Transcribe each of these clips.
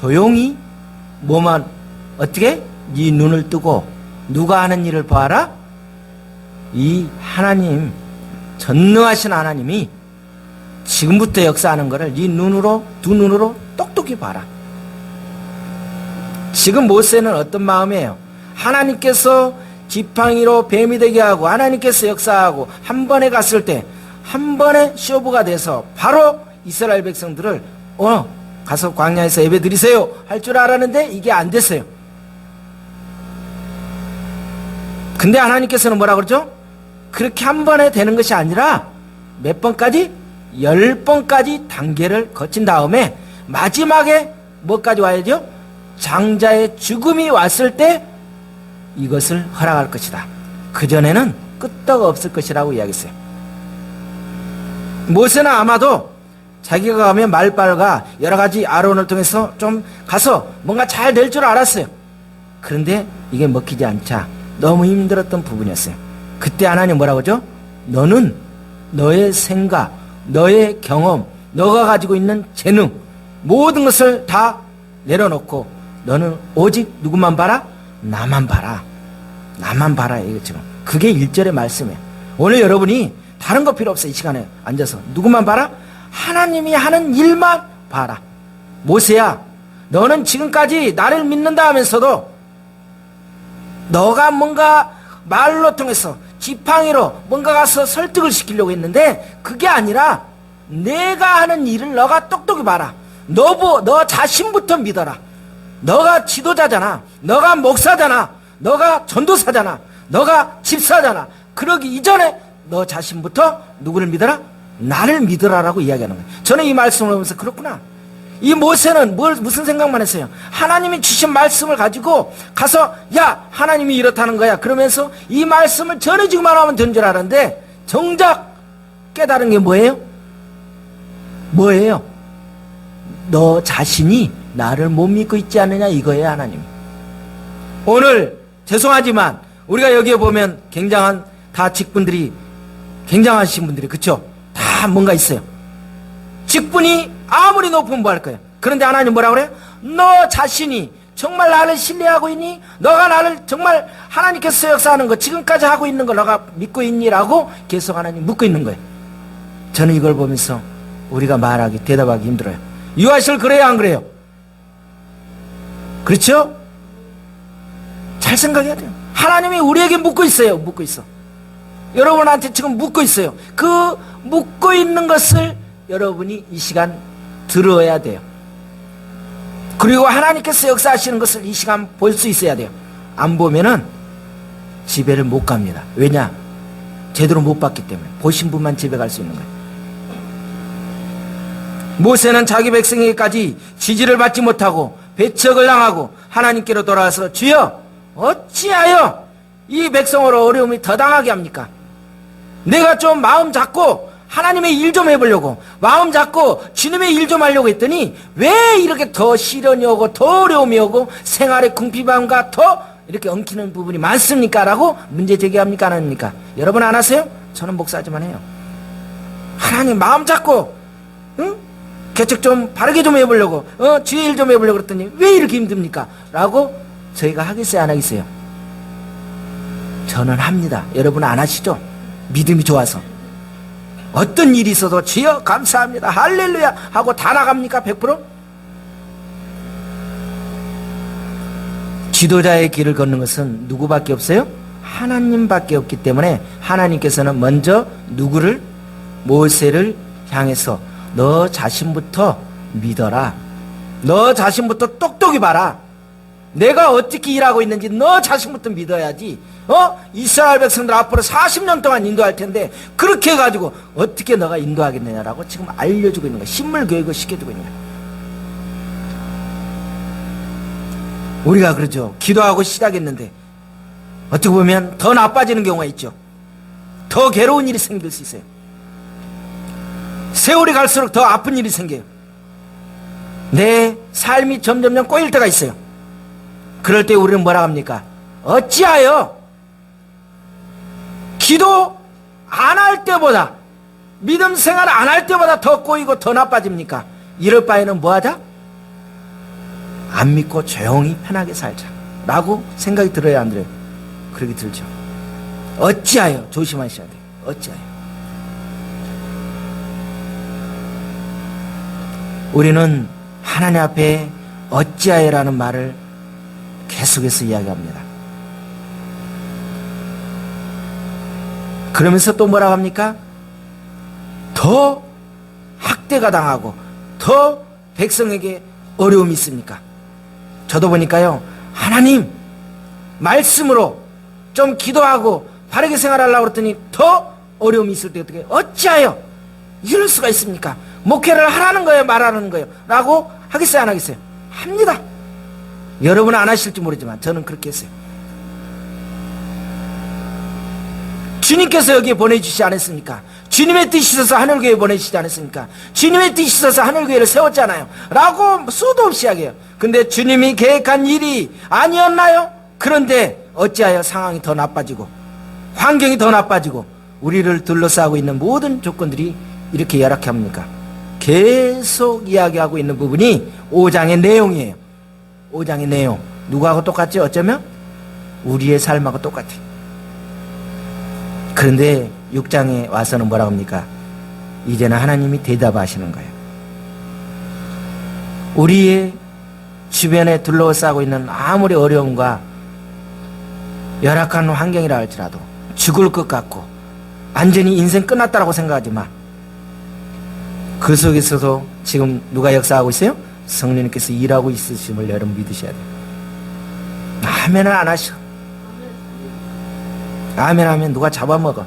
조용히 뭐만 어떻게? 네 눈을 뜨고 누가 하는 일을 봐라. 이 하나님, 전능하신 하나님이 지금부터 역사하는 것을 네 눈으로, 두 눈으로 똑똑히 봐라. 지금 모세는 어떤 마음이에요? 하나님께서 지팡이로 뱀이 되게 하고 하나님께서 역사하고 한 번에 갔을 때 한 번에 쇼부가 돼서 바로 이스라엘 백성들을 가서 광야에서 예배 드리세요 할 줄 알았는데 이게 안 됐어요. 근데 하나님께서는 뭐라 그러죠? 그렇게 한 번에 되는 것이 아니라 몇 번까지? 10번까지 단계를 거친 다음에 마지막에 뭐까지 와야죠? 장자의 죽음이 왔을 때 이것을 허락할 것이다. 그전에는 끄떡 없을 것이라고 이야기했어요. 모세는 아마도 자기가 가면 말발과 여러 가지 아론을 통해서 좀 가서 뭔가 잘 될 줄 알았어요. 그런데 이게 먹히지 않자 너무 힘들었던 부분이었어요. 그때 하나님 뭐라고 하죠? 너는 너의 생각, 너의 경험, 너가 가지고 있는 재능 모든 것을 다 내려놓고 너는 오직 누구만 봐라? 나만 봐라. 나만 봐라. 이거 지금 그게 1절의 말씀이에요. 오늘 여러분이 다른 거 필요 없어. 이 시간에 앉아서 누구만 봐라? 하나님이 하는 일만 봐라. 모세야, 너는 지금까지 나를 믿는다 하면서도 너가 뭔가 말로 통해서 지팡이로 뭔가 가서 설득을 시키려고 했는데 그게 아니라 내가 하는 일을 너가 똑똑히 봐라. 너 자신부터 믿어라. 너가 지도자잖아. 너가 목사잖아. 너가 전도사잖아. 너가 집사잖아. 그러기 이전에 너 자신부터 누구를 믿어라? 나를 믿으라라고 이야기하는 거예요. 저는 이 말씀을 보면서 그렇구나. 이 모세는 무슨 생각만 했어요? 하나님이 주신 말씀을 가지고 가서 야 하나님이 이렇다는 거야 그러면서 이 말씀을 전해주기만 하면 되는 줄 알았는데 정작 깨달은 게 뭐예요? 뭐예요? 너 자신이 나를 못 믿고 있지 않느냐 이거예요. 하나님이 오늘 죄송하지만 우리가 여기에 보면 굉장한 다 직분들이 굉장하신 분들이 그쵸? 다 뭔가 있어요. 직분이 아무리 높으면 뭐 할 거예요? 그런데 하나님 뭐라 그래요? 너 자신이 정말 나를 신뢰하고 있니? 너가 나를 정말 하나님께서 역사하는 거 지금까지 하고 있는 걸 너가 믿고 있니? 라고 계속 하나님 묻고 있는 거예요. 저는 이걸 보면서 우리가 말하기 대답하기 힘들어요. 유아실 그래요 안 그래요? 그렇죠? 잘 생각해야 돼요. 하나님이 우리에게 묻고 있어요. 묻고 있어. 여러분한테 지금 묻고 있어요. 그 묻고 있는 것을 여러분이 이 시간 들어야 돼요. 그리고 하나님께서 역사하시는 것을 이 시간 볼 수 있어야 돼요. 안 보면은 집에를 못 갑니다. 왜냐? 제대로 못 봤기 때문에. 보신 분만 집에 갈 수 있는 거예요. 모세는 자기 백성에게까지 지지를 받지 못하고 배척을 당하고 하나님께로 돌아와서 주여 어찌하여 이 백성으로 어려움이 더 당하게 합니까? 내가 좀 마음 잡고 하나님의 일 좀 해보려고 마음 잡고 주님의 일 좀 하려고 했더니 왜 이렇게 더 시련이 오고 더 어려움이 오고 생활의 궁핍함과 더 이렇게 엉키는 부분이 많습니까? 라고 문제 제기합니까? 안 합니까? 여러분 안 하세요? 저는 목사지만 해요. 하나님 마음 잡고 개척 좀 바르게 좀 해보려고 주의 일 좀 해보려고 그랬더니 왜 이렇게 힘듭니까? 라고 저희가 하겠어요 안 하겠어요? 저는 합니다. 여러분 안 하시죠? 믿음이 좋아서 어떤 일이 있어도 주여 감사합니다 할렐루야 하고 다 나갑니까? 100%? 지도자의 길을 걷는 것은 누구밖에 없어요? 하나님밖에 없기 때문에 하나님께서는 먼저 누구를? 모세를 향해서 너 자신부터 믿어라. 너 자신부터 똑똑히 봐라. 내가 어떻게 일하고 있는지 너 자신부터 믿어야지. 이스라엘 백성들 앞으로 40년 동안 인도할 텐데 그렇게 해가지고 어떻게 너가 인도하겠느냐라고 지금 알려주고 있는 거야. 신물 교육을 시켜주고 있는 거야. 우리가 그러죠. 기도하고 시작했는데 어떻게 보면 더 나빠지는 경우가 있죠. 더 괴로운 일이 생길 수 있어요. 세월이 갈수록 더 아픈 일이 생겨요. 내 삶이 점점점 꼬일 때가 있어요. 그럴 때 우리는 뭐라 합니까? 어찌하여 기도 안 할 때보다 믿음 생활 안 할 때보다 더 꼬이고 더 나빠집니까? 이럴 바에는 뭐 하자? 안 믿고 조용히 편하게 살자 라고 생각이 들어야 안 들어요? 그렇게 들죠. 어찌하여 조심하셔야 돼요. 어찌하여. 우리는 하나님 앞에 어찌하여라는 말을 계속해서 이야기합니다. 그러면서 또 뭐라고 합니까? 더 학대가 당하고 더 백성에게 어려움이 있습니까? 저도 보니까요, 하나님 말씀으로 좀 기도하고 바르게 생활하려고 그랬더니 더 어려움이 있을 때 어찌하여 이럴 수가 있습니까? 목회를 하라는 거예요, 말하는 거예요? 라고 하겠어요, 안 하겠어요? 합니다. 여러분은 안 하실지 모르지만 저는 그렇게 했어요. 주님께서 여기에 보내주시지 않았습니까? 주님의 뜻이 있어서 하늘교회에 보내주시지 않았습니까? 주님의 뜻이 있어서 하늘교회를 세웠잖아요 라고 수도 없이 이야기해요. 근데 주님이 계획한 일이 아니었나요? 그런데 어찌하여 상황이 더 나빠지고 환경이 더 나빠지고 우리를 둘러싸고 있는 모든 조건들이 이렇게 열악해 합니까? 계속 이야기하고 있는 부분이 5장의 내용이에요. 5장의 내용. 누구하고 똑같지? 어쩌면 우리의 삶하고 똑같아요. 그런데 6장에 와서는 뭐라고 합니까? 이제는 하나님이 대답하시는 거예요. 우리의 주변에 둘러싸고 있는 아무리 어려움과 열악한 환경이라 할지라도 죽을 것 같고 완전히 인생 끝났다라고 생각하지만 그 속에서도 지금 누가 역사하고 있어요? 성령님께서 일하고 있으심을 여러분 믿으셔야 돼요. 아멘을 안 하셔. 아멘 하면 누가 잡아먹어.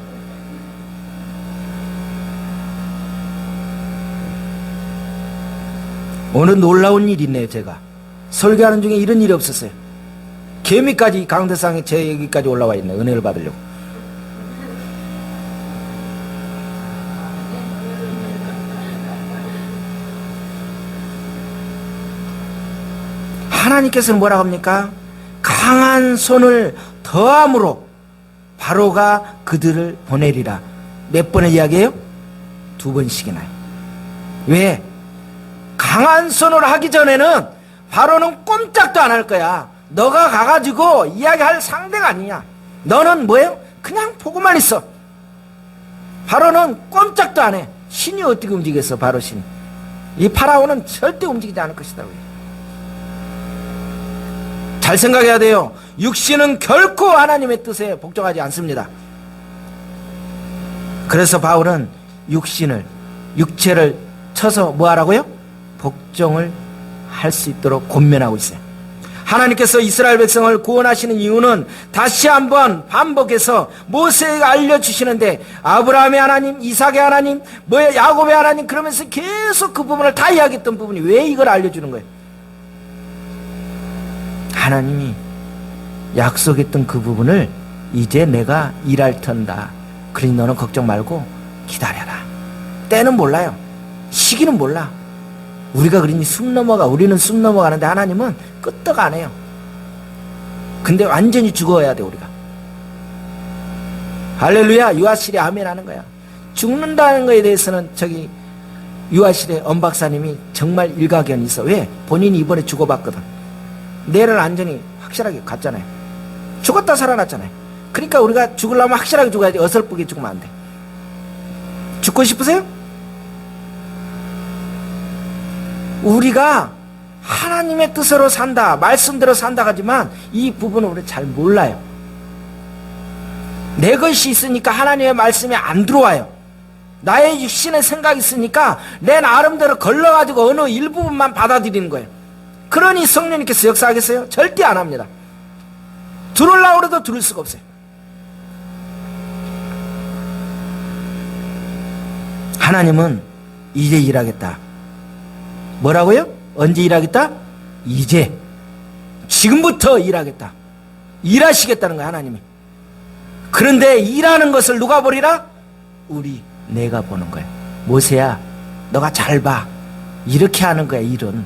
오늘 놀라운 일이 있네요. 제가 설교하는 중에 이런 일이 없었어요. 개미까지 강대상에 제 여기까지 올라와 있네. 은혜를 받으려고. 하나님께서는 뭐라고 합니까? 강한 손을 더함으로 바로가 그들을 보내리라. 몇 번을 이야기해요? 2번씩이나. 왜? 강한 손으로 하기 전에는 바로는 꼼짝도 안 할 거야. 너가 가가지고 이야기할 상대가 아니냐. 너는 뭐예요? 그냥 보고만 있어. 바로는 꼼짝도 안 해. 신이 어떻게 움직였어? 바로 신이. 이 파라오는 절대 움직이지 않을 것이다. 잘 생각해야 돼요. 육신은 결코 하나님의 뜻에 복종하지 않습니다. 그래서 바울은 육체를 쳐서 뭐 하라고요? 복종을 할 수 있도록 권면하고 있어요. 하나님께서 이스라엘 백성을 구원하시는 이유는 다시 한번 반복해서 모세에게 알려주시는데 아브라함의 하나님, 이삭의 하나님, 야곱의 하나님 그러면서 계속 그 부분을 다 이야기했던 부분이 왜 이걸 알려주는 거예요? 하나님이 약속했던 그 부분을 이제 내가 일할 텐다. 그러니 너는 걱정 말고 기다려라. 때는 몰라요. 시기는 몰라. 우리가 그러니 우리는 숨 넘어가는데 하나님은 끄떡 안 해요. 근데 완전히 죽어야 돼 우리가. 할렐루야. 유아실에 아멘 하는 거야. 죽는다는 거에 대해서는 유아실에 엄 박사님이 정말 일가견이 있어. 왜? 본인이 이번에 죽어봤거든. 내를 완전히 확실하게 갔잖아요. 죽었다 살아났잖아요. 그러니까 우리가 죽으려면 확실하게 죽어야지. 어설프게 죽으면 안 돼. 죽고 싶으세요? 우리가 하나님의 뜻으로 산다, 말씀대로 산다 하지만 이 부분을 우리 잘 몰라요. 내 것이 있으니까 하나님의 말씀이 안 들어와요. 나의 육신의 생각이 있으니까 내 나름대로 걸러가지고 어느 일부분만 받아들이는 거예요. 그러니 성령님께서 역사하겠어요? 절대 안 합니다. 들으려고 해도 들을 수가 없어요. 하나님은 이제 일하겠다. 뭐라고요? 언제 일하겠다? 이제. 지금부터 일하겠다. 일하시겠다는 거야, 하나님이. 그런데 일하는 것을 누가 보리라? 내가 보는 거야. 모세야, 너가 잘 봐. 이렇게 하는 거야, 일은.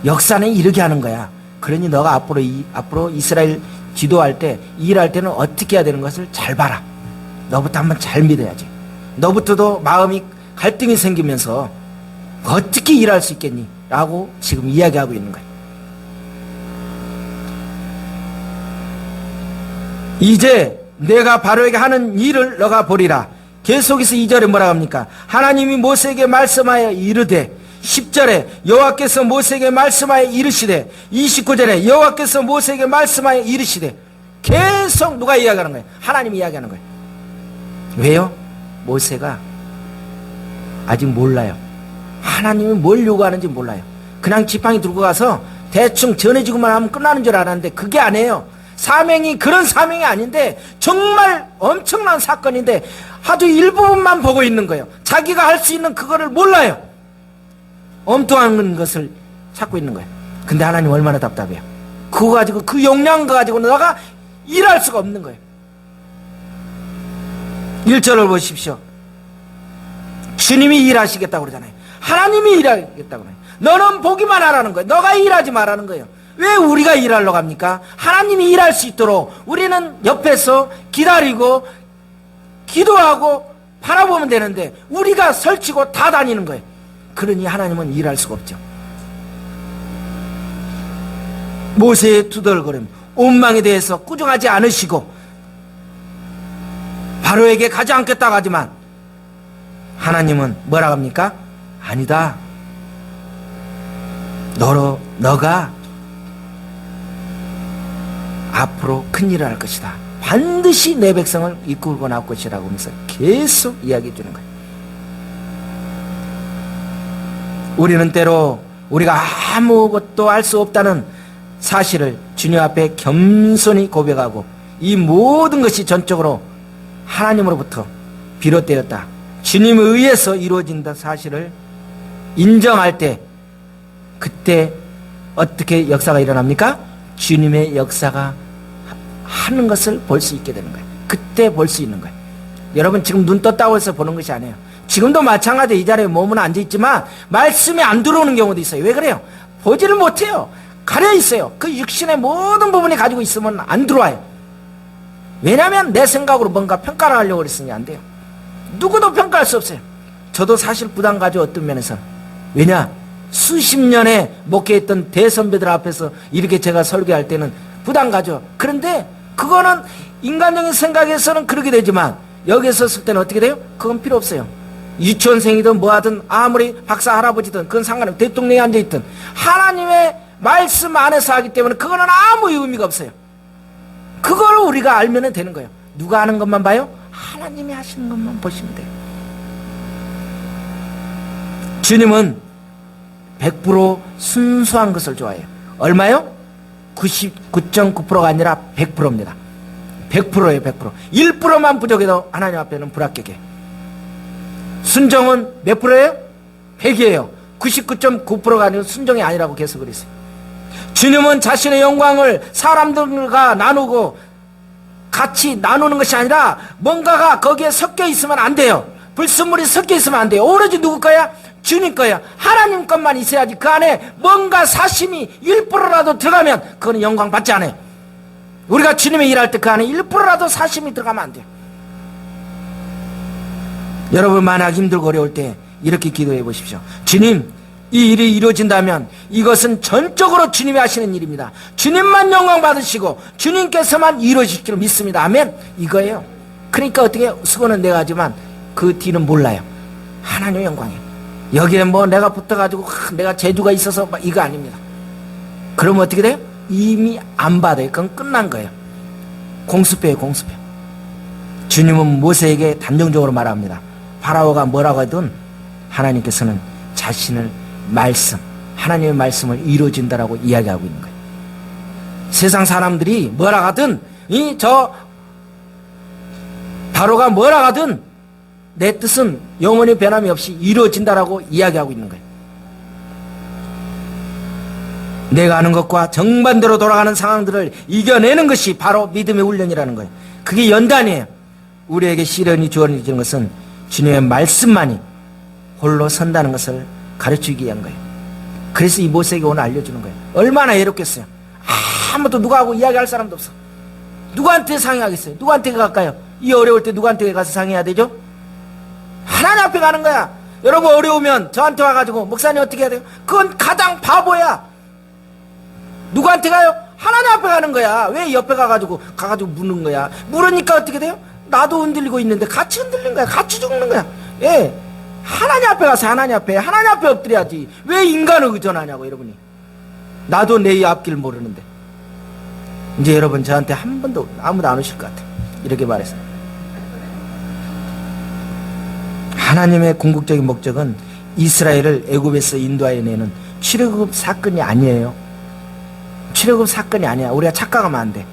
역사는 이렇게 하는 거야. 그러니 너가 앞으로 이스라엘 지도할 때, 일할 때는 어떻게 해야 되는 것을 잘 봐라. 너부터 한번 잘 믿어야지. 너부터도 마음이 갈등이 생기면서 어떻게 일할 수 있겠니? 라고 지금 이야기하고 있는 거예요. 이제 내가 바로에게 하는 일을 너가 보리라. 계속해서 2절에 뭐라고 합니까? 하나님이 모세에게 말씀하여 이르되, 10절에 여호와께서 모세에게 말씀하여 이르시되, 29절에 여호와께서 모세에게 말씀하여 이르시되, 계속 누가 이야기하는 거예요? 하나님이 이야기하는 거예요. 왜요? 모세가 아직 몰라요. 하나님이 뭘 요구하는지 몰라요. 그냥 지팡이 들고 가서 대충 전해주고만 하면 끝나는 줄 알았는데 그게 아니에요. 사명이 그런 사명이 아닌데 정말 엄청난 사건인데 아주 일부분만 보고 있는 거예요. 자기가 할 수 있는 그거를 몰라요. 엉뚱한 것을 찾고 있는 거예요. 근데 하나님 얼마나 답답해요. 그거 가지고, 그 역량 가지고 너가 일할 수가 없는 거예요. 1절을 보십시오. 주님이 일하시겠다고 그러잖아요. 하나님이 일하겠다고 그래요. 너는 보기만 하라는 거예요. 너가 일하지 말라는 거예요. 왜 우리가 일하러 갑니까? 하나님이 일할 수 있도록 우리는 옆에서 기다리고 기도하고 바라보면 되는데 우리가 설치고 다 다니는 거예요. 그러니 하나님은 일할 수가 없죠. 모세의 투덜거림, 온망에 대해서 꾸중하지 않으시고 바로에게 가지 않겠다고 하지만 하나님은 뭐라고 합니까? 아니다. 너가 앞으로 큰일을 할 것이다. 반드시 내 백성을 이끌고 나올 것이라고 하면서 계속 이야기해 주는 거예요. 우리는 때로 우리가 아무것도 할 수 없다는 사실을 주님 앞에 겸손히 고백하고 이 모든 것이 전적으로 하나님으로부터 비롯되었다, 주님에 의해서 이루어진다 사실을 인정할 때 그때 어떻게 역사가 일어납니까? 주님의 역사가 하는 것을 볼 수 있게 되는 거예요. 그때 볼 수 있는 거예요. 여러분 지금 눈 떴다고 해서 보는 것이 아니에요. 지금도 마찬가지 이 자리에 몸은 앉아있지만 말씀이 안 들어오는 경우도 있어요. 왜 그래요? 보지를 못해요. 가려있어요. 그 육신의 모든 부분이 가지고 있으면 안 들어와요. 왜냐하면 내 생각으로 뭔가 평가를 하려고 그랬으니 안 돼요. 누구도 평가할 수 없어요. 저도 사실 부담 가지고 어떤 면에서, 왜냐? 수십 년에 목회했던 대선배들 앞에서 이렇게 제가 설교할 때는 부담 가져. 그런데 그거는 인간적인 생각에서는 그렇게 되지만 여기서 쓸 때는 어떻게 돼요? 그건 필요 없어요. 유치원생이든 뭐하든 아무리 박사 할아버지든 그건 상관없어요. 대통령이 앉아있든 하나님의 말씀 안에서 하기 때문에 그거는 아무 의미가 없어요. 그걸 우리가 알면 되는 거예요. 누가 하는 것만 봐요? 하나님이 하시는 것만 보시면 돼요. 주님은 100% 순수한 것을 좋아해요. 얼마요? 99.9%가 아니라 100%입니다. 100%예요. 100%. 1%만 부족해도 하나님 앞에는 불합격해요. 순종은 몇 프로예요? 100이에요. 99.9%가 아니고 순종이 아니라고 계속 그랬어요. 주님은 자신의 영광을 사람들과 나누고 같이 나누는 것이 아니라 뭔가가 거기에 섞여 있으면 안 돼요. 불순물이 섞여 있으면 안 돼요. 오로지 누구 거야? 주님 거야. 하나님 것만 있어야지. 그 안에 뭔가 사심이 1%라도 들어가면 그거는 영광 받지 않아요. 우리가 주님의 일할 때 그 안에 1%라도 사심이 들어가면 안 돼요. 여러분 만약 힘들고 어려울 때 이렇게 기도해 보십시오. 주님, 이 일이 이루어진다면 이것은 전적으로 주님이 하시는 일입니다. 주님만 영광 받으시고 주님께서만 이루어질 줄 믿습니다. 아멘. 이거예요. 그러니까 어떻게 수고는 내가 하지만 그 뒤는 몰라요. 하나님의 영광이에요. 여기에 뭐 내가 붙어가지고 내가 재주가 있어서 이거 아닙니다. 그러면 어떻게 돼요? 이미 안 받아요. 그건 끝난 거예요. 공수표예요. 공수표. 주님은 모세에게 단정적으로 말합니다. 파라오가 뭐라고 하든 하나님께서는 자신을 말씀, 하나님의 말씀을 이루어진다라고 이야기하고 있는 거예요. 세상 사람들이 뭐라 하든 바로가 뭐라 하든 내 뜻은 영원히 변함이 없이 이루어진다라고 이야기하고 있는 거예요. 내가 하는 것과 정반대로 돌아가는 상황들을 이겨내는 것이 바로 믿음의 훈련이라는 거예요. 그게 연단이에요. 우리에게 시련이 주어지는 것은 주님의 말씀만이 홀로 선다는 것을 가르치기 위한 거예요. 그래서 이 모세에게 오늘 알려주는 거예요. 얼마나 애롭겠어요. 아무도 누구하고 이야기할 사람도 없어. 누구한테 상의하겠어요? 누구한테 갈까요? 이 어려울 때 누구한테 가서 상의해야 되죠? 하나님 앞에 가는 거야. 여러분 어려우면 저한테 와가지고 목사님 어떻게 해야 돼요? 그건 가장 바보야. 누구한테 가요? 하나님 앞에 가는 거야. 왜 옆에 가가지고 묻는 거야? 물으니까 어떻게 돼요? 나도 흔들리고 있는데 같이 흔들린 거야. 같이 죽는 거야. 예. 하나님 앞에 가서 하나님 앞에 엎드려야지. 왜 인간을 의존하냐고, 여러분이. 나도 내 앞길 모르는데. 이제 여러분 저한테 한 번도 아무도 안 오실 것 같아요. 이렇게 말했어요. 하나님의 궁극적인 목적은 이스라엘을 애굽에서 인도하여내는 출애굽 사건이 아니에요. 출애굽 사건이 아니야. 우리가 착각하면 안 돼.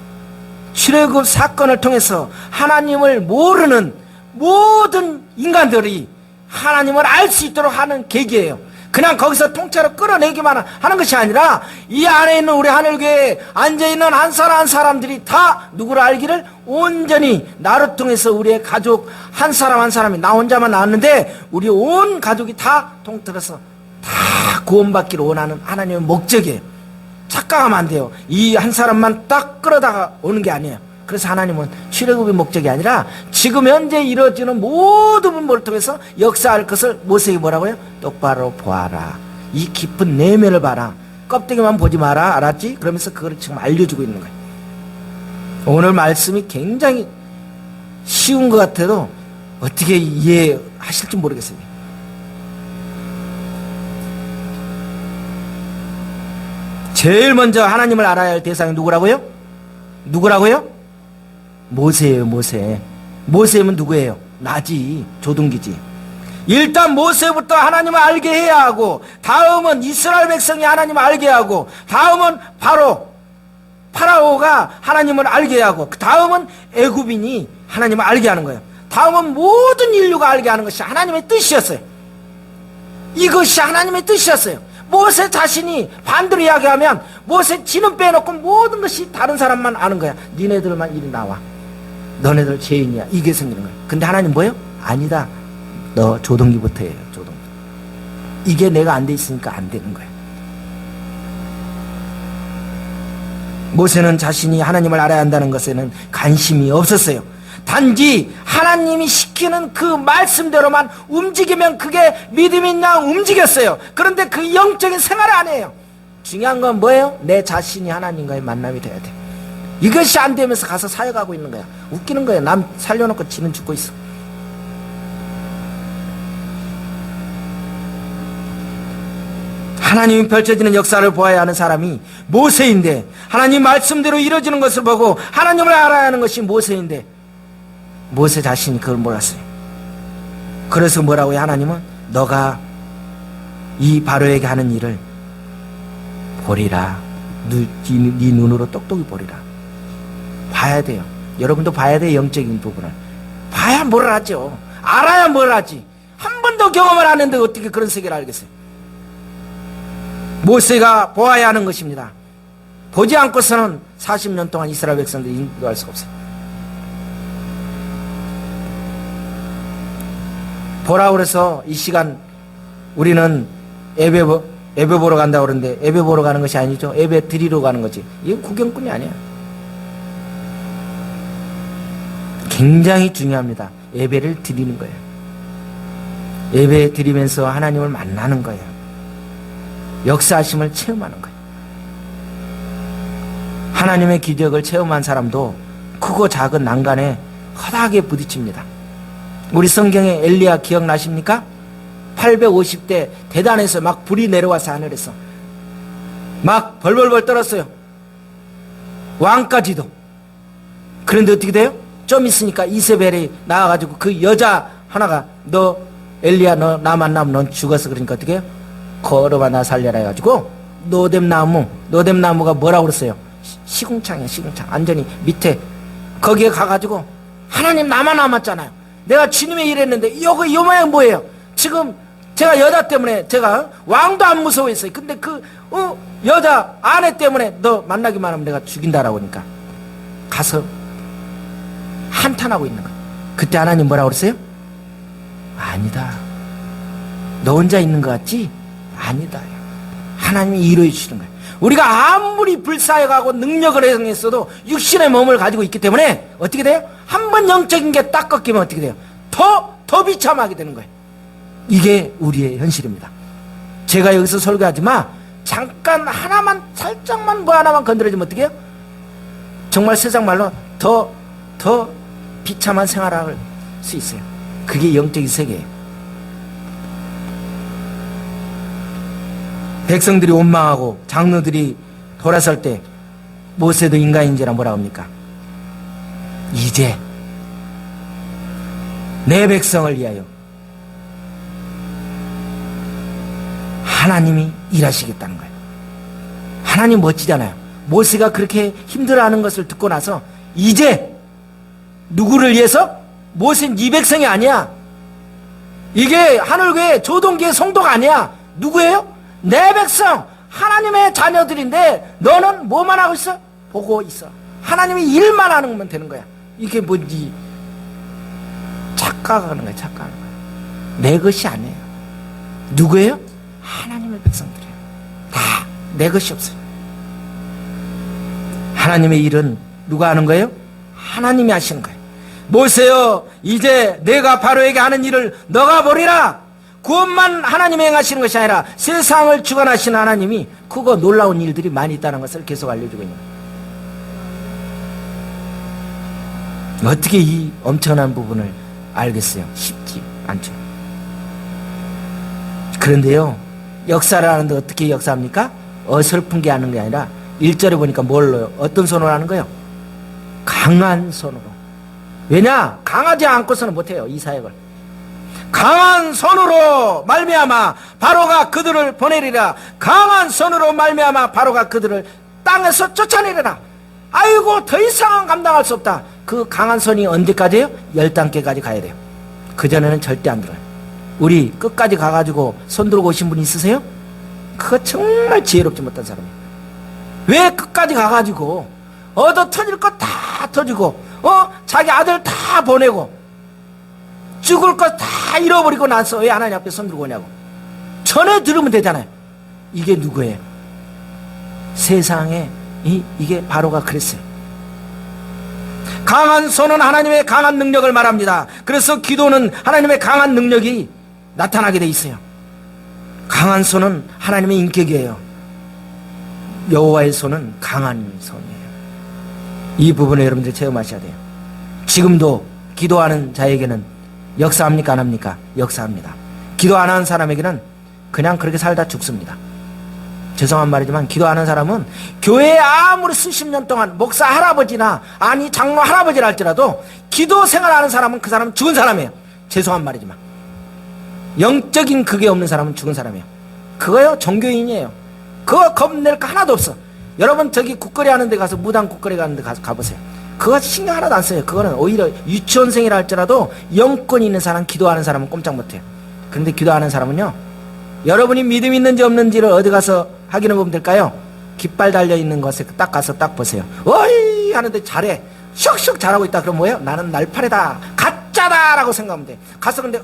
출애굽 사건을 통해서 하나님을 모르는 모든 인간들이 하나님을 알 수 있도록 하는 계기예요. 그냥 거기서 통째로 끌어내기만 하는 것이 아니라 이 안에 있는 우리 하늘교회에 앉아있는 한 사람 한 사람들이 다 누구를 알기를 온전히 나를 통해서 우리의 가족 한 사람 한 사람이 나 혼자만 나왔는데 우리 온 가족이 다 통틀어서 다 구원받기를 원하는 하나님의 목적이에요. 착각하면 안 돼요. 이 한 사람만 딱 끌어다가 오는 게 아니에요. 그래서 하나님은 출애굽의 목적이 아니라 지금 현재 이루어지는 모든 분모를 통해서 역사할 것을 모세에게 뭐라고요? 똑바로 보아라. 이 깊은 내면을 봐라. 껍데기만 보지 마라. 알았지? 그러면서 그걸 지금 알려주고 있는 거예요. 오늘 말씀이 굉장히 쉬운 것 같아도 어떻게 이해하실지 모르겠어요. 제일 먼저 하나님을 알아야 할 대상이 누구라고요? 모세예요. 모세면 누구예요? 나지. 조동기지. 일단 모세부터 하나님을 알게 해야 하고, 다음은 이스라엘 백성이 하나님을 알게 하고, 다음은 파라오가 하나님을 알게 하고, 다음은 애굽인이 하나님을 알게 하는 거예요. 다음은 모든 인류가 알게 하는 것이 하나님의 뜻이었어요. 이것이 하나님의 뜻이었어요. 모세 자신이 반대로 이야기하면 모세 지는 빼놓고 모든 것이 다른 사람만 아는 거야. 니네들만 이리 나와. 너네들 죄인이야. 이게 생기는 거야. 근데 하나님 뭐예요? 아니다. 너 조동기부터 해요. 조동기. 이게 내가 안 돼 있으니까 안 되는 거야. 모세는 자신이 하나님을 알아야 한다는 것에는 관심이 없었어요. 단지 하나님이 시키는 그 말씀대로만 움직이면 그게 믿음인 양 움직였어요. 그런데 그 영적인 생활 안 해요. 중요한 건 뭐예요? 내 자신이 하나님과의 만남이 돼야 돼. 이것이 안 되면서 가서 사역하고 있는 거야. 웃기는 거예요. 남 살려놓고 지는 죽고 있어. 하나님이 펼쳐지는 역사를 보아야 하는 사람이 모세인데, 하나님 말씀대로 이루어지는 것을 보고 하나님을 알아야 하는 것이 모세인데, 모세 자신이 그걸 몰랐어요. 그래서 뭐라고요? 하나님은 너가 이 바로에게 하는 일을 보리라. 네 눈으로 똑똑히 보리라. 봐야 돼요. 여러분도 봐야 돼요. 영적인 부분을 봐야 뭘 하죠. 알아야 뭘 하지. 한 번도 경험을 안 했는데 어떻게 그런 세계를 알겠어요? 모세가 보아야 하는 것입니다. 보지 않고서는 40년 동안 이스라엘 백성들이 인도할 수가 없어요. 보라 그래서 이 시간 우리는 예배 보러 간다고 그러는데 예배 보러 가는 것이 아니죠. 예배 드리러 가는 거지. 이건 구경꾼이 아니야. 굉장히 중요합니다. 예배를 드리는 거예요. 예배 드리면서 하나님을 만나는 거예요. 역사하심을 체험하는 거예요. 하나님의 기적을 체험한 사람도 크고 작은 난간에 허다하게 부딪힙니다. 우리 성경에 엘리야 기억나십니까? 850대 대단해서 막 불이 내려와서 하늘에서 막 벌벌벌 떨었어요. 왕까지도. 그런데 어떻게 돼요? 좀 있으니까 이세벨이 나와가지고 그 여자 하나가 너 엘리야 너 나 만나면 넌 죽었어. 그러니까 어떻게 해요? 걸어봐 나 살려라 해가지고 노뎀나무가 뭐라고 그랬어요? 시궁창이야. 시궁창. 완전히 밑에 거기에 가가지고 하나님 나만 남았잖아요. 내가 주님의 일했는데 요 모양 뭐예요? 지금 제가 여자 때문에 제가 왕도 안 무서워했어요. 근데 그 여자 아내 때문에 너 만나기만 하면 내가 죽인다라고 하니까 가서 한탄하고 있는 거예요. 그때 하나님 뭐라고 그랬어요? 아니다. 너 혼자 있는 것 같지? 아니다. 하나님이 이루어 주시는 거예요. 우리가 아무리 불사역하고 능력을 행했어도 육신의 몸을 가지고 있기 때문에 어떻게 돼요? 한 번 영적인 게 딱 꺾이면 어떻게 돼요? 더 비참하게 되는 거예요. 이게 우리의 현실입니다. 제가 여기서 설교하지 마. 잠깐 하나만 살짝만 뭐 하나만 건드려주면 어떻게 해요? 정말 세상 말로 더 비참한 생활을 할 수 있어요. 그게 영적인 세계예요. 백성들이 원망하고 장로들이 돌아설 때 모세도 인간인지라 뭐라 합니까? 이제 내 백성을 위하여 하나님이 일하시겠다는 거예요. 하나님 멋지잖아요. 모세가 그렇게 힘들어하는 것을 듣고 나서 이제 누구를 위해서? 모세는 네 백성이 아니야. 이게 하늘교회 조동교회 성도가 아니야. 누구예요? 내 백성 하나님의 자녀들인데 너는 뭐만 하고 있어? 보고 있어. 하나님이 일만 하는 되는 거야. 이게 뭔지 착각하는 거야. 착각하는 거야. 내 것이 아니에요. 누구예요? 하나님의 백성들이에요. 다 내 것이 없어요. 하나님의 일은 누가 하는 거예요? 하나님이 하시는 거예요. 모세여 이제 내가 바로에게 하는 일을 너가 보리라. 구원만 하나님이 행하시는 것이 아니라 세상을 주관하시는 하나님이 그거 놀라운 일들이 많이 있다는 것을 계속 알려주고 있는 거예요. 어떻게 이 엄청난 부분을 알겠어요? 쉽지 않죠. 그런데요, 역사를 하는데 어떻게 역사합니까? 어설픈 게 하는 게 아니라 1절에 보니까 뭘로요? 어떤 손으로 하는 거예요? 강한 손으로. 왜냐? 강하지 않고서는 못해요. 이 사역을. 강한 손으로 말미암아 바로가 그들을 보내리라. 강한 손으로 말미암아 바로가 그들을 땅에서 쫓아내리라. 아이고 더 이상은 감당할 수 없다. 그 강한 손이 언제까지예요? 10단계까지 가야 돼요. 그전에는 절대 안 들어요. 우리 끝까지 가가지고 손 들고 오신 분 있으세요? 그거 정말 지혜롭지 못한 사람이에요. 왜 끝까지 가가지고 얻어 터질 거 다 터지고 자기 아들 다 보내고 죽을 거 다 잃어버리고 나서 왜 하나님 앞에 손 들고 오냐고. 전에 들으면 되잖아요. 이게 누구예요? 세상에 이게 바로가 그랬어요. 강한 손은 하나님의 강한 능력을 말합니다. 그래서 기도는 하나님의 강한 능력이 나타나게 돼 있어요. 강한 손은 하나님의 인격이에요. 여호와의 손은 강한 손이에요. 이 부분을 여러분들이 체험하셔야 돼요. 지금도 기도하는 자에게는 역사합니까? 안 합니까? 역사합니다. 기도 안 하는 사람에게는 그냥 그렇게 살다 죽습니다. 죄송한 말이지만 기도 안 하는 사람은 교회에 아무리 수십 년 동안 목사 할아버지나 아니 장로 할아버지라 할지라도 기도 생활하는 사람은 그 사람은 죽은 사람이에요. 죄송한 말이지만 영적인 그게 없는 사람은 죽은 사람이에요. 그거요 종교인이에요. 그거 겁낼 거 하나도 없어. 여러분 저기 국거리 하는 데 가서 무당 국거리 가는 데 가보세요. 그거 신경 하나도 안 써요. 그거는 오히려 유치원생이라 할지라도 영권이 있는 사람, 기도하는 사람은 꼼짝 못해요. 그런데 기도하는 사람은요, 여러분이 믿음이 있는지 없는지를 어디 가서 확인해 보면 될까요? 깃발 달려있는 것에 딱 가서 딱 보세요. 어이 하는데 잘해. 슉슉 잘하고 있다. 그럼 뭐예요? 나는 날파리다, 가짜다 라고 생각하면 돼. 가서 근데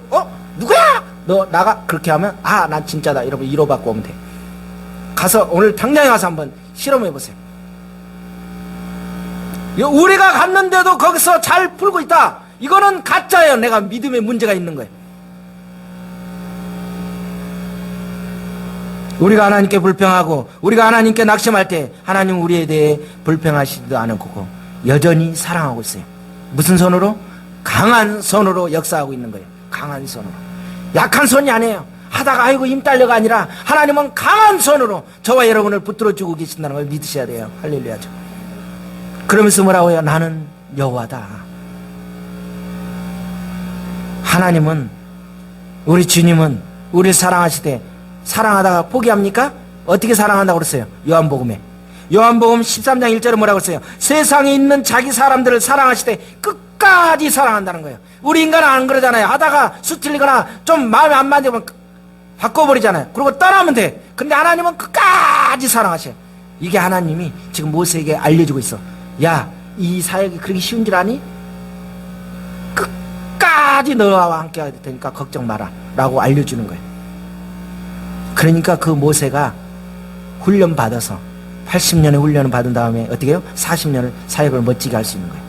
누구야? 너 나가. 그렇게 하면 난 진짜다 이러면 위로받고 오면 돼. 가서 오늘 당장에 가서 한번 실험해 보세요. 우리가 갔는데도 거기서 잘 풀고 있다. 이거는 가짜예요. 내가 믿음에 문제가 있는 거예요. 우리가 하나님께 불평하고 우리가 하나님께 낙심할 때 하나님 우리에 대해 불평하시지도 않은 거고 여전히 사랑하고 있어요. 무슨 손으로? 강한 손으로 역사하고 있는 거예요. 강한 손으로. 약한 손이 아니에요. 하다가 아이고 힘 딸려가 아니라 하나님은 강한 손으로 저와 여러분을 붙들어주고 계신다는 걸 믿으셔야 돼요. 할렐루야죠. 그러면서 뭐라고 해요? 나는 여호와다. 하나님은, 우리 주님은 우리를 사랑하실 때 사랑하다가 포기합니까? 어떻게 사랑한다고 그랬어요? 요한복음 13장 1절에 뭐라고 했어요? 세상에 있는 자기 사람들을 사랑하실 때 끝까지 사랑한다는 거예요. 우리 인간은 안 그러잖아요. 하다가 수틀리거나 좀 마음에 안 맞으면 바꿔버리잖아요. 그리고 떠나면 돼. 근데 하나님은 끝까지 사랑하셔요. 이게 하나님이 지금 모세에게 알려주고 있어. 야, 이 사역이 그렇게 쉬운 줄 아니? 끝까지 너와 함께 할 테니까 걱정 마라 라고 알려주는 거예요. 그러니까 그 모세가 훈련 받아서 80년의 훈련을 받은 다음에 어떻게 해요? 40년을 사역을 멋지게 할 수 있는 거예요.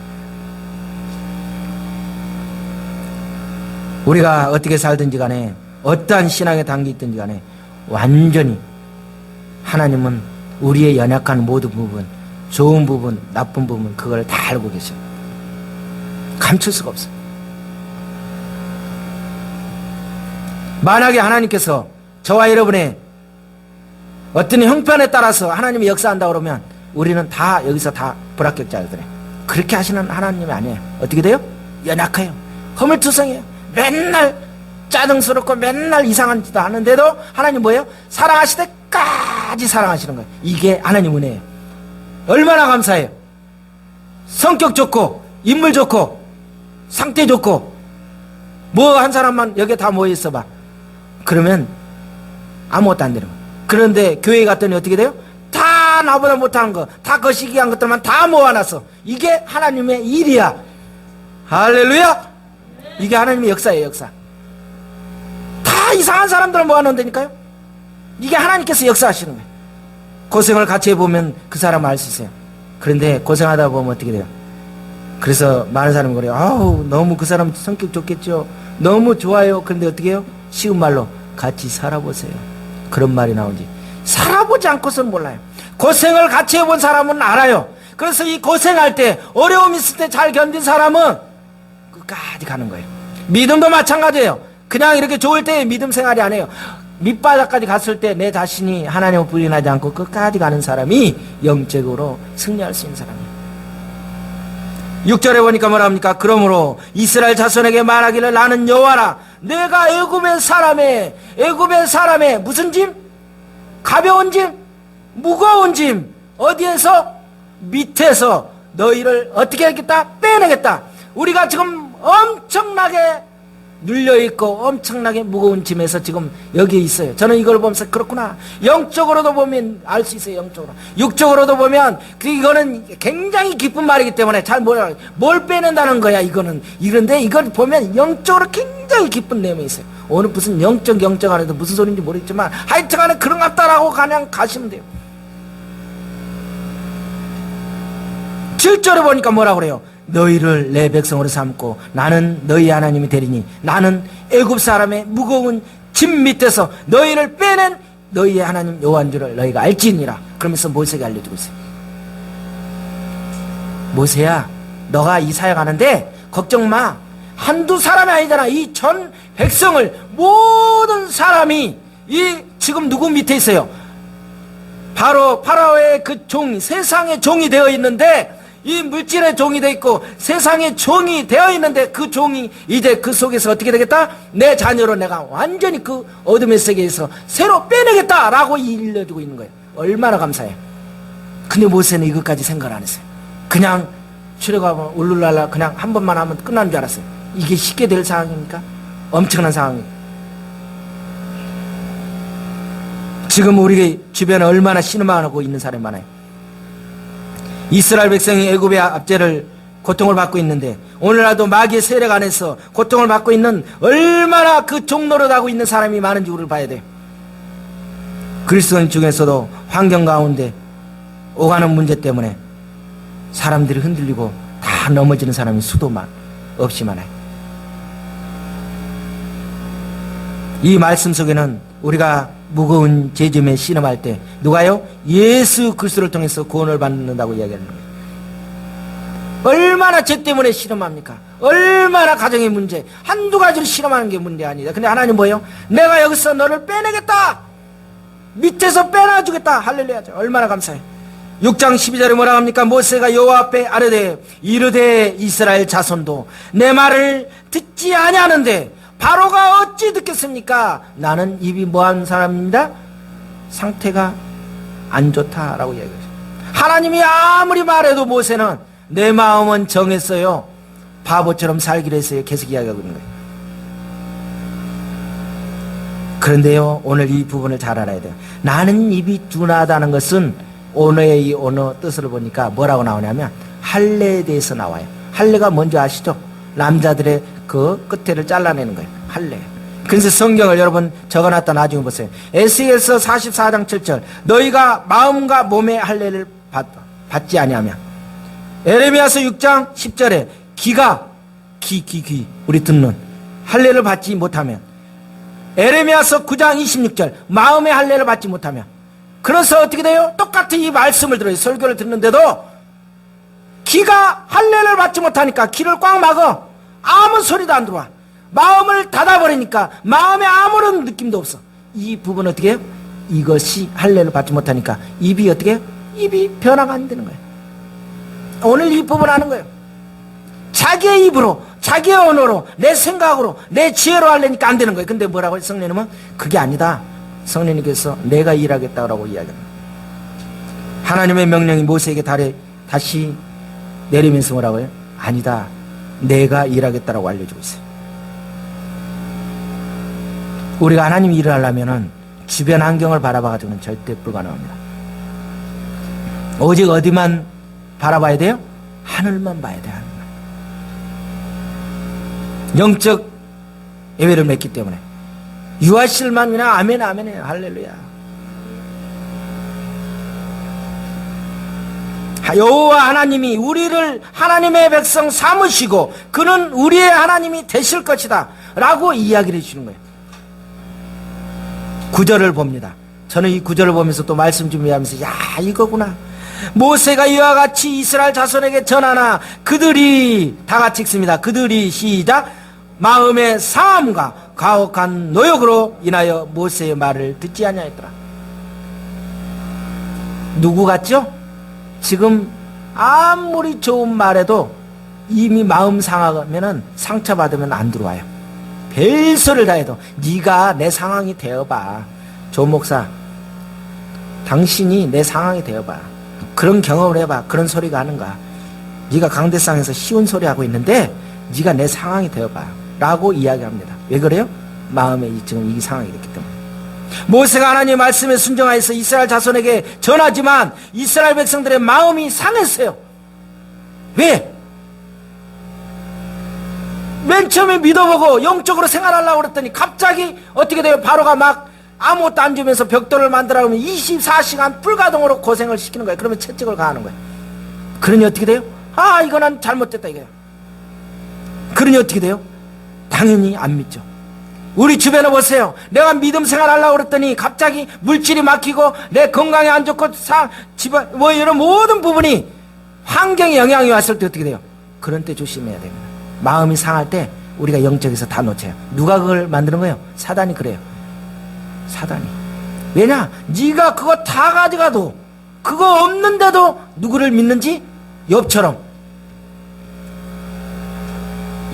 우리가 어떻게 살든지 간에 어떠한 신앙에 담겨 있든지 간에 완전히 하나님은 우리의 연약한 모든 부분, 좋은 부분, 나쁜 부분, 그걸 다 알고 계셔요. 감출 수가 없어요. 만약에 하나님께서 저와 여러분의 어떤 형편에 따라서 하나님이 역사한다 그러면 우리는 다 여기서 다 불합격자들이에요. 그렇게 하시는 하나님이 아니에요. 어떻게 돼요? 연약해요. 허물투성이에요. 맨날 짜증스럽고 맨날 이상한 짓도 하는데도 하나님 뭐예요? 사랑하실 때까지 사랑하시는 거예요. 이게 하나님 은혜예요. 얼마나 감사해요. 성격 좋고 인물 좋고 상태 좋고 뭐 한 사람만 여기에 다 모여 있어 봐. 그러면 아무것도 안 되는 거예요. 그런데 교회 갔더니 어떻게 돼요? 다 나보다 못하는 거, 다 거시기한 것들만 다 모아놨어. 이게 하나님의 일이야. 할렐루야. 이게 하나님의 역사예요. 역사. 다 이상한 사람들을 모아놓는다니까요. 이게 하나님께서 역사하시는 거예요. 고생을 같이 해보면 그 사람 알 수 있어요. 그런데 고생하다 보면 어떻게 돼요? 그래서 많은 사람이 그래요. 아우, 너무 그 사람 성격 좋겠죠. 너무 좋아요. 그런데 어떻게 해요? 쉬운 말로 같이 살아보세요. 그런 말이 나오지. 살아보지 않고서는 몰라요. 고생을 같이 해본 사람은 알아요. 그래서 이 고생할 때, 어려움 있을 때 잘 견딘 사람은 끝까지 가는 거예요. 믿음도 마찬가지예요. 그냥 이렇게 좋을 때 믿음 생활이 안 해요. 밑바닥까지 갔을 때 내 자신이 하나님을 부인하지 않고 끝까지 가는 사람이 영적으로 승리할 수 있는 사람이에요. 6절에 보니까 뭐라 합니까? 그러므로 이스라엘 자손에게 말하기를 나는 여호와라. 내가 애굽의 사람의 무슨 짐? 가벼운 짐? 무거운 짐. 어디에서? 밑에서 너희를 어떻게 하겠다? 빼내겠다. 우리가 지금 엄청나게 눌려있고 엄청나게 무거운 짐에서 지금 여기에 있어요. 저는 이걸 보면서 그렇구나. 영적으로도 보면 알 수 있어요. 영적으로. 육적으로도 보면 이거는 굉장히 기쁜 말이기 때문에 잘 몰라요. 뭘 빼낸다는 거야 이거는. 이런데 이걸 보면 영적으로 굉장히 기쁜 내용이 있어요. 오늘 무슨 영적 안에도 무슨 소리인지 모르겠지만 하여튼간에 그런 것 같다라고 그냥 가시면 돼요. 7절에 보니까 뭐라고 그래요? 너희를 내 백성으로 삼고 나는 너희 하나님이 되리니 나는 애굽 사람의 무거운 짐 밑에서 너희를 빼낸 너희의 하나님 여호와인 줄을 너희가 알지니라. 그러면서 모세에게 알려주고 있어요. 모세야, 너가 이 사역하는데 걱정 마. 한두 사람이 아니잖아. 이 전 백성을 모든 사람이 이 지금 누구 밑에 있어요? 바로 파라오의 그 종, 세상의 종이 되어 있는데 이 물질의 종이 되어 있고 세상의 종이 되어 있는데 그 종이 이제 그 속에서 어떻게 되겠다? 내 자녀로 내가 완전히 그 어둠의 세계에서 새로 빼내겠다라고 일러주고 있는 거예요. 얼마나 감사해요. 근데 모세는 이것까지 생각을 안 했어요. 그냥 출애굽하면 울룰랄라 그냥 한 번만 하면 끝나는 줄 알았어요. 이게 쉽게 될 상황입니까? 엄청난 상황이에요. 지금 우리 주변에 얼마나 신음하고 있는 사람이 많아요. 이스라엘 백성이 애굽의 압제를 고통을 받고 있는데 오늘날도 마귀의 세력 안에서 고통을 받고 있는 얼마나 그 종노릇 하고 있는 사람이 많은지 우리를 봐야 돼요. 그리스도인 중에서도 환경 가운데 오가는 문제 때문에 사람들이 흔들리고 다 넘어지는 사람이 수도 없이 많아요. 이 말씀 속에는 우리가 무거운 죄짐에 신음할 때 누가요? 예수 그리스도를 통해서 구원을 받는다고 이야기하는 거예요. 얼마나 죄 때문에 신음합니까? 얼마나 가정의 문제 한두 가지로 신음하는 게 문제 아니다. 근데 하나님 뭐예요? 내가 여기서 너를 빼내겠다. 밑에서 빼놔주겠다. 할렐루야. 얼마나 감사해. 6장 12절에 뭐라 합니까? 모세가 여호와 앞에 아뢰되 이르되 이스라엘 자손도 내 말을 듣지 아니하는데 바로가 어찌 듣겠습니까? 나는 입이 뭐한 사람입니다? 상태가 안 좋다라고 이야기했어요. 하나님이 아무리 말해도 모세는 내 마음은 정했어요. 바보처럼 살기로 했어요. 계속 이야기하고 있는 거예요. 그런데요, 오늘 이 부분을 잘 알아야 돼요. 나는 입이 둔하다는 것은 언어의 이 언어 뜻을 보니까 뭐라고 나오냐면 할례에 대해서 나와요. 할례가 뭔지 아시죠? 남자들의 그 끝에를 잘라내는 거예요. 할례. 그래서 성경을 여러분 적어놨다 나중에 보세요. 에스겔서 44장 7절 너희가 마음과 몸의 할례를 받지 아니하면 에레미야서 6장 10절에 귀 우리 듣는 할례를 받지 못하면 에레미야서 9장 26절 마음의 할례를 받지 못하면 그래서 어떻게 돼요? 똑같은 이 말씀을 들어요. 설교를 듣는데도 귀가 할례를 받지 못하니까 귀를 꽉 막어. 아무 소리도 안 들어와. 마음을 닫아버리니까 마음에 아무런 느낌도 없어. 이 부분은 어떻게 해요? 이것이 할례를 받지 못하니까 입이 어떻게 해요? 입이 변화가 안 되는 거예요. 오늘 이 부분 하는 거예요. 자기의 입으로, 자기의 언어로, 내 생각으로, 내 지혜로 하려니까 안 되는 거예요. 근데 뭐라고 해요? 성령님은 그게 아니다. 성령님께서 내가 일하겠다고 이야기합니다. 하나님의 명령이 모세에게 다시 내리면서 뭐라고 해요? 아니다. 내가 일하겠다라고 알려주고 있어요. 우리가 하나님 일을 하려면은 주변 환경을 바라봐가지고는 절대 불가능합니다. 오직 어디만 바라봐야 돼요? 하늘만 봐야 돼요. 하늘만. 영적 예배를 맺기 때문에 유아실만 그냥 아멘 아멘해요. 할렐루야. 여호와 하나님이 우리를 하나님의 백성 삼으시고 그는 우리의 하나님이 되실 것이다 라고 이야기를 해주는 거예요. 구절을 봅니다. 저는 이 구절을 보면서 또 말씀 준비하면서 야 이거구나. 모세가 이와 같이 이스라엘 자손에게 전하나 그들이 다 같이 읽습니다. 그들이 시작 마음의 상함과 가혹한 노역으로 인하여 모세의 말을 듣지 아니하였더라. 누구 같죠? 지금 아무리 좋은 말에도 이미 마음 상하면은 상처받으면 안 들어와요. 별소리를 다 해도 네가 내 상황이 되어봐. 조 목사 당신이 내 상황이 되어봐. 그런 경험을 해봐. 그런 소리가 하는가. 네가 강대상에서 쉬운 소리 하고 있는데 네가 내 상황이 되어봐 라고 이야기합니다. 왜 그래요? 마음에 지금 이 상황이 됐기 때문에. 모세가 하나님의 말씀에 순종하여서 이스라엘 자손에게 전하지만 이스라엘 백성들의 마음이 상했어요. 왜? 맨 처음에 믿어보고 영적으로 생활하려고 그랬더니 갑자기 어떻게 돼요? 바로가 막 아무것도 안 주면서 벽돌을 만들어 오면 24시간 불가동으로 고생을 시키는 거예요. 그러면 채찍을 가하는 거예요. 그러니 어떻게 돼요? 아 이거는 잘못됐다 이거예요. 그러니 어떻게 돼요? 당연히 안 믿죠. 우리 주변에 보세요. 내가 믿음 생활하려고 그랬더니 갑자기 물질이 막히고 내 건강이 안 좋고 집안 뭐 이런 모든 부분이 환경에 영향이 왔을 때 어떻게 돼요? 그런 때 조심해야 됩니다. 마음이 상할 때 우리가 영적에서 다 놓쳐요. 누가 그걸 만드는 거예요? 사단이 그래요. 사단이. 왜냐? 네가 그거 다 가져가도 그거 없는데도 누구를 믿는지? 욥처럼.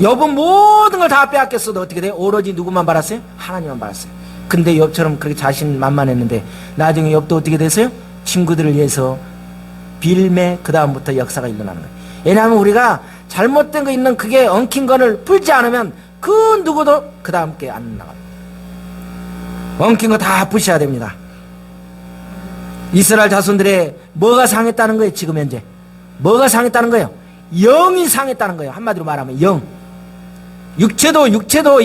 욥은 모든 걸 다 빼앗겼어도 어떻게 돼요? 오로지 누구만 바랐어요? 하나님만 바랐어요. 근데 욥처럼 그렇게 자신만만했는데 나중에 욥도 어떻게 됐어요? 친구들을 위해서 빌매 그 다음부터 역사가 일어나는 거예요. 왜냐하면 우리가 잘못된 거 있는 그게 엉킨 거를 풀지 않으면 그 누구도 그 다음 게 안 나가요. 엉킨 거 다 푸셔야 됩니다. 이스라엘 자손들의 뭐가 상했다는 거예요? 지금 현재 뭐가 상했다는 거예요? 영이 상했다는 거예요. 한마디로 말하면 영. 육체도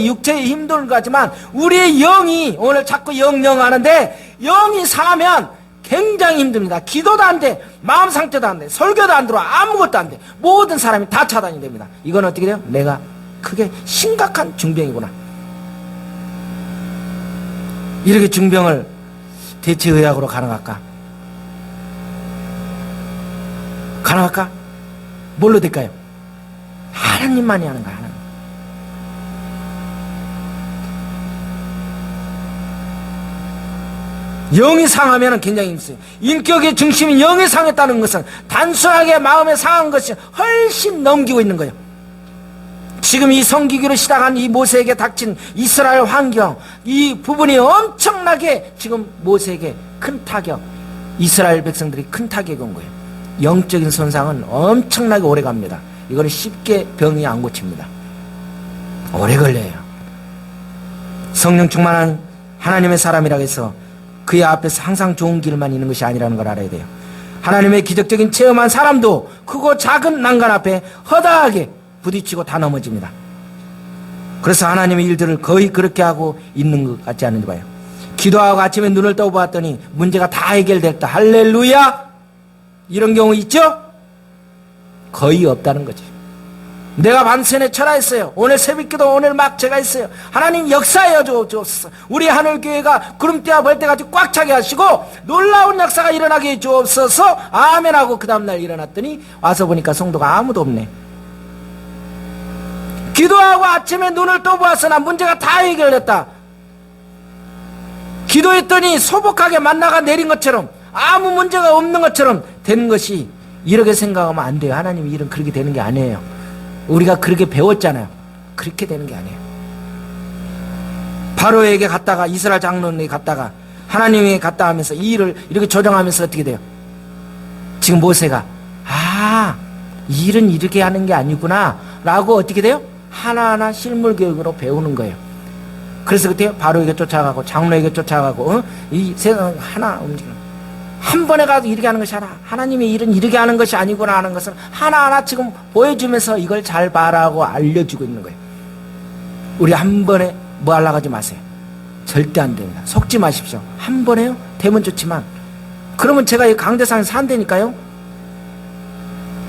육체의 힘든 거지만 우리의 영이 오늘 자꾸 영영 하는데 영이 상하면 굉장히 힘듭니다. 기도도 안 돼, 마음 상태도 안 돼, 설교도 안 들어와, 아무것도 안 돼. 모든 사람이 다 차단이 됩니다. 이건 어떻게 돼요? 내가 크게 심각한 중병이구나. 이렇게 중병을 대체의학으로 가능할까? 가능할까? 뭘로 될까요? 하나님만이 하는 거야. 하나님. 영이 상하면 굉장히 힘들어요. 인격의 중심인 영이 상했다는 것은 단순하게 마음에 상한 것이 훨씬 넘기고 있는 거예요. 지금 이 성기기로 시작한 이 모세에게 닥친 이스라엘 환경, 이 부분이 엄청나게 지금 모세에게 큰 타격, 이스라엘 백성들이 큰 타격이 온 거예요. 영적인 손상은 엄청나게 오래 갑니다. 이거는 쉽게 병이 안 고칩니다. 오래 걸려요. 성령 충만한 하나님의 사람이라고 해서 그의 앞에서 항상 좋은 길만 있는 것이 아니라는 걸 알아야 돼요. 하나님의 기적적인 체험한 사람도 크고 작은 난간 앞에 허다하게 부딪히고 다 넘어집니다. 그래서 하나님의 일들을 거의 그렇게 하고 있는 것 같지 않은지 봐요. 기도하고 아침에 눈을 떠보았더니 문제가 다 해결됐다. 할렐루야! 이런 경우 있죠? 거의 없다는 거지. 내가 반세에 철화했어요. 오늘 새벽기도 오늘 막 제가 했어요. 하나님 역사하여 주옵소서. 우리 하늘교회가 구름대와 벌떼같이 꽉 차게 하시고 놀라운 역사가 일어나게 해 주옵소서. 아멘하고 그 다음날 일어났더니 와서 보니까 성도가 아무도 없네. 기도하고 아침에 눈을 떠 보았으나 문제가 다 해결됐다. 기도했더니 소복하게 만나가 내린 것처럼 아무 문제가 없는 것처럼 되는 것이, 이렇게 생각하면 안 돼요. 하나님 일은 그렇게 되는 게 아니에요. 우리가 그렇게 배웠잖아요. 그렇게 되는 게 아니에요. 바로에게 갔다가 이스라엘 장로에게 갔다가 하나님에게 갔다 하면서 이 일을 이렇게 조정하면서 어떻게 돼요? 지금 모세가 이 일은 이렇게 하는 게 아니구나 라고 어떻게 돼요? 하나하나 실물 교육으로 배우는 거예요. 그래서 그때 바로에게 쫓아가고 장로에게 쫓아가고 이 세상 하나 움직이는, 한 번에 가도 이렇게 하는 것이 아니라 하나님의 일은 이렇게 하는 것이 아니구나 하는 것을 하나하나 지금 보여주면서 이걸 잘 봐라고 알려주고 있는 거예요. 우리 한 번에 뭐 하려고 하지 마세요. 절대 안 됩니다. 속지 마십시오. 한 번에요? 되면 좋지만, 그러면 제가 이 강대상에 산다니까요.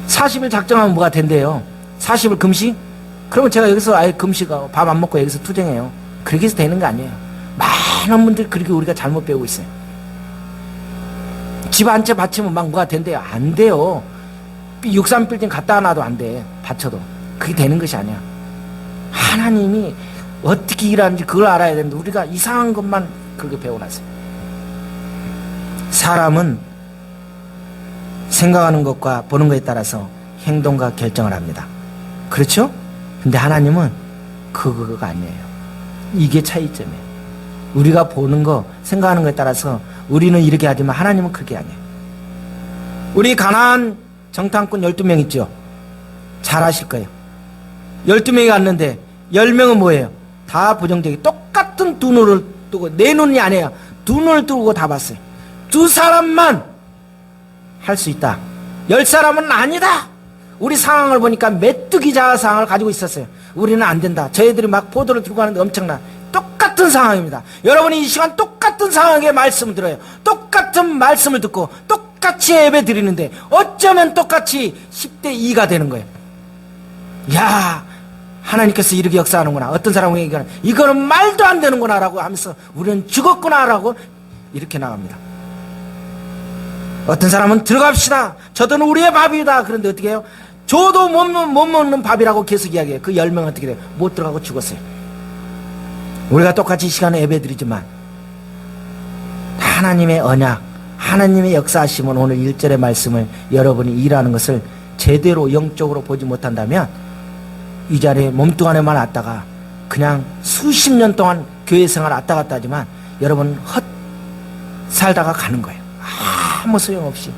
40일 작정하면 뭐가 된대요. 40일 금식? 그러면 제가 여기서 아예 금식하고 밥 안 먹고 여기서 투쟁해요. 그렇게 해서 되는 거 아니에요. 많은 분들이 그렇게 우리가 잘못 배우고 있어요. 집 한 채 바치면 막 뭐가 된대요. 안 돼요. 63빌딩 갖다 놔도 안 돼. 바쳐도. 그게 되는 것이 아니야. 하나님이 어떻게 일하는지 그걸 알아야 되는데 우리가 이상한 것만 그렇게 배워놨어요. 사람은 생각하는 것과 보는 것에 따라서 행동과 결정을 합니다. 그렇죠? 근데 하나님은 그거가 아니에요. 이게 차이점이에요. 우리가 보는 거, 생각하는 것에 따라서 우리는 이렇게 하지만 하나님은 그게 아니에요. 우리 가나안 정탐꾼 12명 있죠? 잘 아실 거예요. 12명이 갔는데 10명은 뭐예요? 다 부정적이 똑같은 두 눈을 뜨고, 내 눈이 아니에요. 두 눈을 뜨고 다 봤어요. 두 사람만 할 수 있다. 10사람은 아니다. 우리 상황을 보니까 메뚜기 자상을 가지고 있었어요. 우리는 안 된다. 저희들이 막 보도를 들고 가는데 엄청나. 똑같은 상황입니다. 여러분이 이 시간 똑같은 상황에 말씀을 들어요. 똑같은 말씀을 듣고 똑같이 예배 드리는데 어쩌면 똑같이 10대 2가 되는 거예요. 야, 하나님께서 이렇게 역사하는구나. 어떤 사람은 얘기하는, 이거는 말도 안 되는구나 라고 하면서 우리는 죽었구나 라고 이렇게 나갑니다. 어떤 사람은 들어갑시다. 저들은 우리의 밥이다. 그런데 어떻게 해요? 저도 못 먹는 밥이라고 계속 이야기해요. 그 10명은 어떻게 돼요? 못 들어가고 죽었어요. 우리가 똑같이 이 시간에 예배 드리지만 하나님의 언약, 하나님의 역사하심은 오늘 1절의 말씀을 여러분이 일하는 것을 제대로 영적으로 보지 못한다면 이 자리에 몸뚱 안에만 왔다가 그냥 수십 년 동안 교회 생활 왔다 갔다 하지만 여러분 헛 살다가 가는 거예요. 아무 소용없이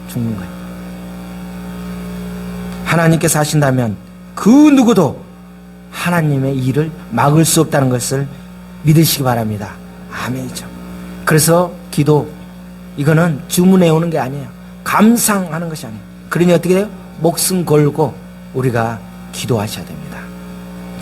죽는 거예요. 하나님께서 하신다면 그 누구도 하나님의 일을 막을 수 없다는 것을 믿으시기 바랍니다. 아멘이죠. 그래서 기도, 이거는 주문해 오는 게 아니에요. 감상하는 것이 아니에요. 그러니 어떻게 돼요? 목숨 걸고 우리가 기도하셔야 됩니다.